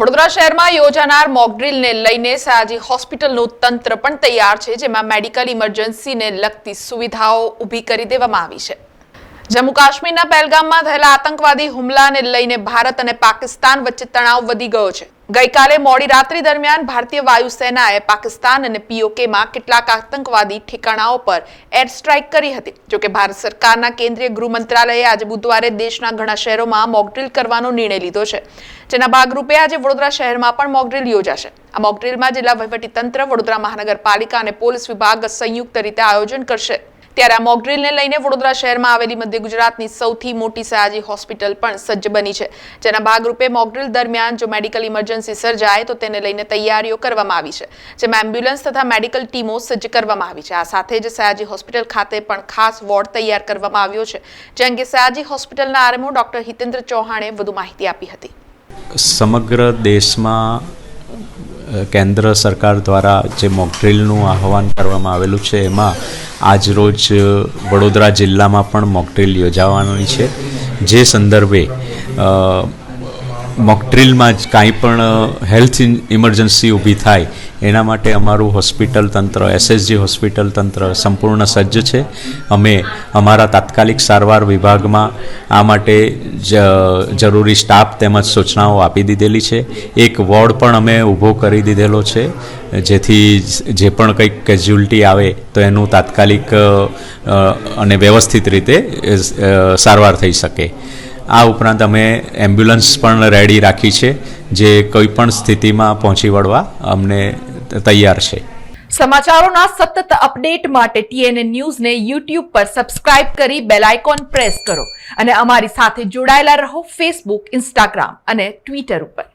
વડોદરા શહેરમાં યોજાનાર મોક ડ્રીલને લઈને સયાજી હોસ્પિટલનું તંત્ર પણ તૈયાર છે, જેમાં મેડિકલ ઇમરજન્સીને લગતી સુવિધાઓ ઊભી કરી દેવામાં આવી છે। જમ્મુ કાશ્મીરના પહેલગામમાં થયેલા આતંકવાદી હુમલાને લઈને ભારત અને પાકિસ્તાન વચ્ચે તણાવ વધી ગયો છે। ગઈકાલે મોડી રાત્રિ દરમિયાન ભારતીય વાયુસેનાએ પાકિસ્તાન અને પીઓકેમાં કેટલાક આતંકવાદી ઠેકાણાઓ પર એર સ્ટ્રાઇક કરી હતી। જોકે ભારત સરકારના કેન્દ્રીય ગૃહ મંત્રાલયે આજે બુધવારે દેશના ઘણા શહેરોમાં મોક ડ્રીલ કરવાનો નિર્ણય લીધો છે, જેના ભાગરૂપે આજે વડોદરા શહેરમાં પણ મોક ડ્રીલ યોજાશે। આ મોક ડ્રીલમાં જિલ્લા વહીવટીતંત્ર, વડોદરા મહાનગરપાલિકા અને પોલીસ વિભાગ સંયુક્ત રીતે આયોજન કરશે। ત્યારે આ મોક ડ્રીલને લઈને વડોદરા શહેરમાં આવેલી મધ્ય ગુજરાતની સૌથી મોટી સયાજી હોસ્પિટલ પણ સજ્જ બની છે, જેના ભાગરૂપે મોક ડ્રીલ દરમિયાન જો મેડિકલ ઇમરજન્સી સર્જાય તો તેને લઈને તૈયારીઓ કરવામાં આવી છે, જેમાં એમ્બ્યુલન્સ તથા મેડિકલ ટીમો સજ્જ કરવામાં આવી છે। આ સાથે જ સયાજી હોસ્પિટલ ખાતે પણ ખાસ વોર્ડ તૈયાર કરવામાં આવ્યો છે, જે અંગે સયાજી હોસ્પિટલના આરએમઓ ડોક્ટર હિતેન્દ્ર ચૌહાણે વધુ માહિતી આપી હતી। સમગ્ર દેશમાં કેન્દ્ર સરકાર દ્વારા જે મોક ડ્રીલનું આહવાન કરવામાં આવેલું છે, એમાં આજરોજ વડોદરા જિલ્લામાં પણ મોક ડ્રીલ યોજાવાની છે। જે સંદર્ભે મોક ડ્રીલમાં જ કાંઈ પણ હેલ્થ ઇમરજન્સી ઊભી થાય એના માટે અમારું હોસ્પિટલ તંત્ર, એસએસજી હોસ્પિટલ તંત્ર સંપૂર્ણ સજ્જ છે। અમે અમારા તાત્કાલિક સારવાર વિભાગમાં આ માટે જરૂરી સ્ટાફ તેમજ સૂચનાઓ આપી દીધેલી છે। એક વોર્ડ પણ અમે ઊભો કરી દીધેલો છે, જેથી જે પણ કંઈક કેઝ્યુઅલ્ટી આવે તો એનું તાત્કાલિક અને વ્યવસ્થિત રીતે સારવાર થઈ શકે। આ ઉપરાંત અમે એમ્બ્યુલન્સ પણ રેડી રાખી છે, જે કોઈ પણ સ્થિતિમાં પહોંચી વળવા અમને તૈયાર છે। સમાચારોના સતત અપડેટ માટે TNN ન્યૂઝને YouTube પર સબસ્ક્રાઇબ કરી બેલ આઇકોન પ્રેસ કરો અને અમારી સાથે જોડાયેલા રહો Facebook, Instagram અને Twitter ઉપર।